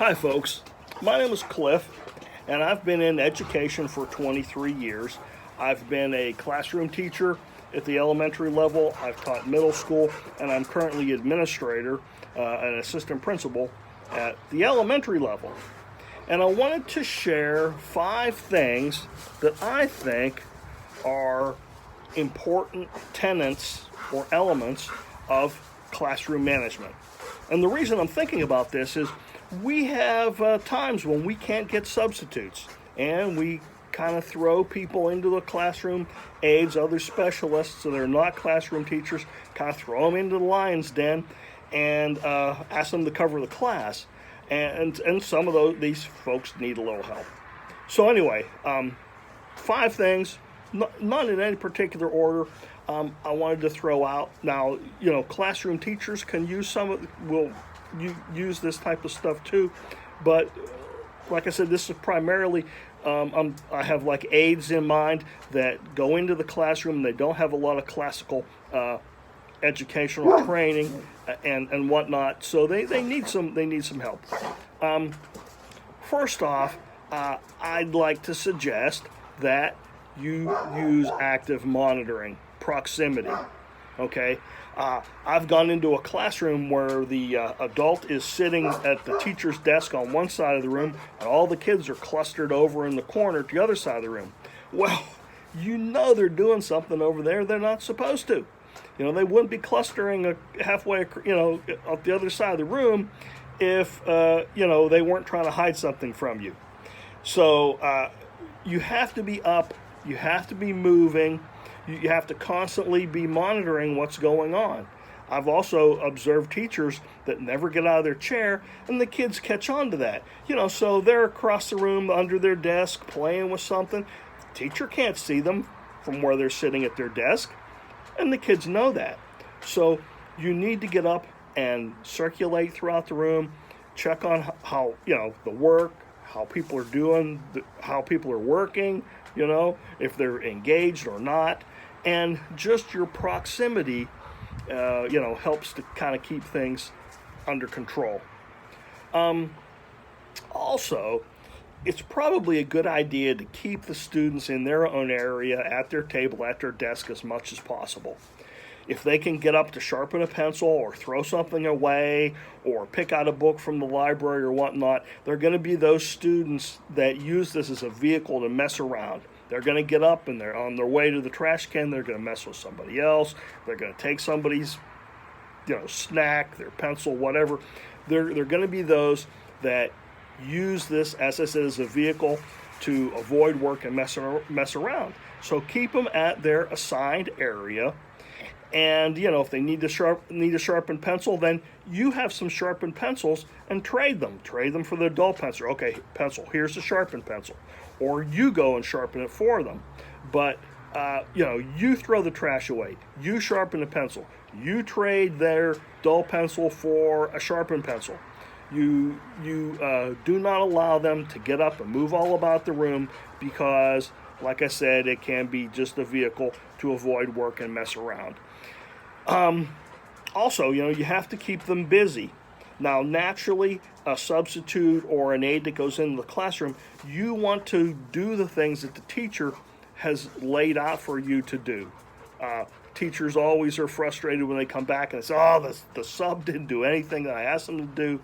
Hi, folks. My name is Cliff, and I've been in education for 23 years. I've been a classroom teacher at the elementary level, I've taught middle school, and I'm currently administrator, an assistant principal at the elementary level. And I wanted to share 5 things that I think are important tenets or elements of classroom management. And the reason I'm thinking about this is we have times when we can't get substitutes, and we kind of throw people into the classroom, aides, other specialists, so they're not classroom teachers, kind of throw them into the lion's den and ask them to cover the class. And some of these folks need a little help. So anyway, 5 things, not in any particular order, I wanted to throw out. Now, classroom teachers can use will use this type of stuff too, but like I said, this is primarily, I have like aides in mind that go into the classroom and they don't have a lot of classical educational training and whatnot, so they need some help. First off, I'd like to suggest that you use active monitoring, proximity. Okay, I've gone into a classroom where the adult is sitting at the teacher's desk on one side of the room, and all the kids are clustered over in the corner at the other side of the room. Well, they're doing something over there they're not supposed to. They wouldn't be clustering halfway, at the other side of the room if, they weren't trying to hide something from you. So you have to be up, you have to be moving, you have to constantly be monitoring what's going on. I've also observed teachers that never get out of their chair, and the kids catch on to that. So they're across the room under their desk playing with something. The teacher can't see them from where they're sitting at their desk, and the kids know that. So you need to get up and circulate throughout the room, check on how, the work, how people are doing, how people are working, if they're engaged or not. And just your proximity, helps to kind of keep things under control. Also, it's probably a good idea to keep the students in their own area, at their table, at their desk as much as possible. If they can get up to sharpen a pencil or throw something away or pick out a book from the library or whatnot, they're going to be those students that use this as a vehicle to mess around. They're going to get up and they're on their way to the trash can. They're going to mess with somebody else. They're going to take somebody's, snack, their pencil, whatever. They're going to be those that use this, as I said, as a vehicle to avoid work and mess around. So keep them at their assigned area. And, if they need a sharpened pencil, then you have some sharpened pencils and trade them. Trade them for the dull pencil. Okay, pencil, here's the sharpened pencil. Or you go and sharpen it for them. But, you throw the trash away. You sharpen the pencil. You trade their dull pencil for a sharpened pencil. You do not allow them to get up and move all about the room because, like I said, it can be just a vehicle to avoid work and mess around. Also, you have to keep them busy. Now, naturally, a substitute or an aide that goes into the classroom, you want to do the things that the teacher has laid out for you to do. Teachers always are frustrated when they come back and say, the sub didn't do anything that I asked them to do.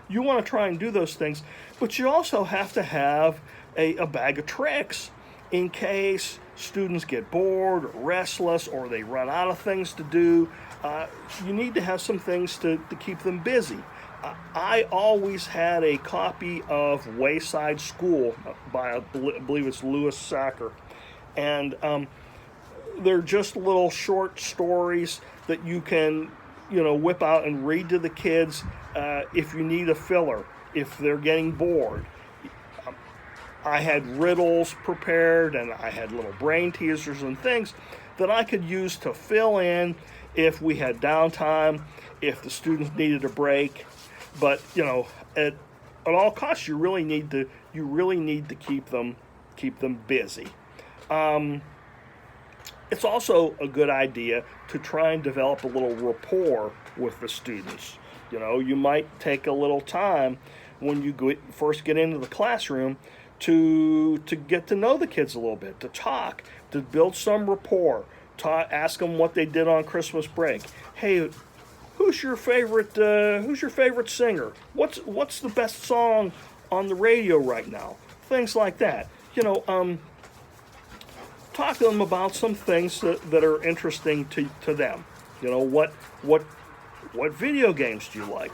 You want to try and do those things, but you also have to have a bag of tricks in case students get bored or restless or they run out of things to do. You need to have some things to keep them busy. I always had a copy of Wayside School by, I believe it's Louis Sachar. And they're just little short stories that you can, whip out and read to the kids if you need a filler, if they're getting bored. I had riddles prepared, and I had little brain teasers and things that I could use to fill in if we had downtime, if the students needed a break. But at all costs, you really need to keep them busy. It's also a good idea to try and develop a little rapport with the students. You might take a little time when you first get into the classroom to get to know the kids a little bit, to talk, to build some rapport, ask them what they did on Christmas break. Hey, who's your favorite singer? What's the best song on the radio right now? Things like that. Talk to them about some things that are interesting to them. What video games do you like?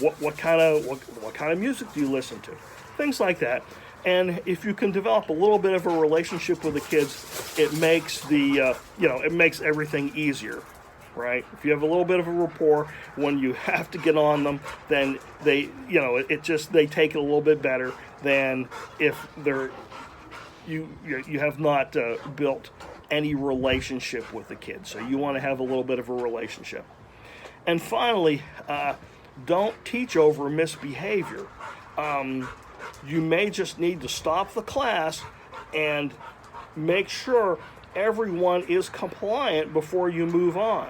What kind of music do you listen to? Things like that. And if you can develop a little bit of a relationship with the kids, it makes it makes everything easier, right? If you have a little bit of a rapport, when you have to get on them, then they take it a little bit better than if you have not built any relationship with the kids. So you want to have a little bit of a relationship. And finally, don't teach over misbehavior. You may just need to stop the class and make sure everyone is compliant before you move on.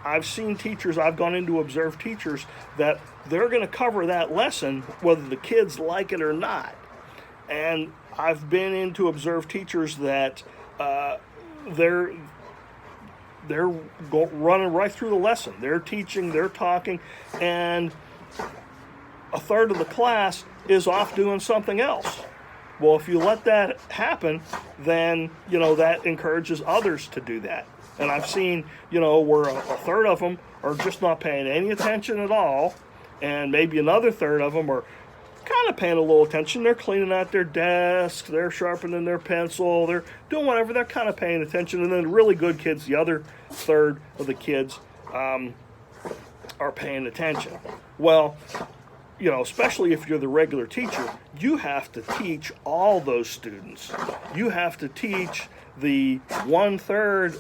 I've seen teachers, I've gone in to observe teachers that they're going to cover that lesson whether the kids like it or not. And I've been in to observe teachers that they're running right through the lesson. They're teaching, they're talking, and a third of the class is off doing something else. Well, if you let that happen, then, that encourages others to do that. And I've seen, where a third of them are just not paying any attention at all, and maybe another third of them are kind of paying a little attention. They're cleaning out their desks, they're sharpening their pencil, they're doing whatever, they're kind of paying attention. And then the really good kids, the other third of the kids, are paying attention. Well, especially if you're the regular teacher, you have to teach all those students. You have to teach the 1/3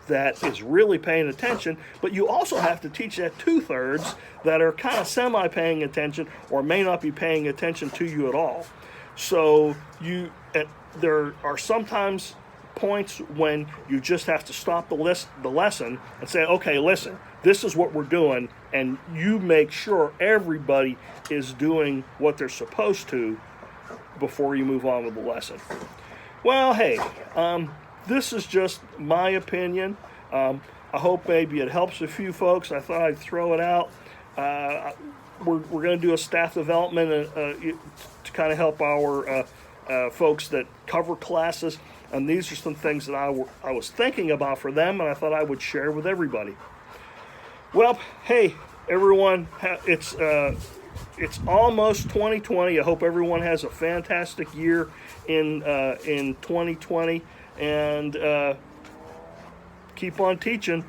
that is really paying attention, but you also have to teach that 2/3 that are kind of semi-paying attention or may not be paying attention to you at all. So there are sometimes points when you just have to stop the lesson and say, okay, listen, this is what we're doing, and you make sure everybody is doing what they're supposed to before you move on with the lesson. Well, hey, this is just my opinion. I hope maybe it helps a few folks. I thought I'd throw it out. We're going to do a staff development to kind of help our folks that cover classes. And these are some things that I was thinking about for them, and I thought I would share with everybody. Well, hey, everyone, it's almost 2020. I hope everyone has a fantastic year in 2020, and keep on teaching.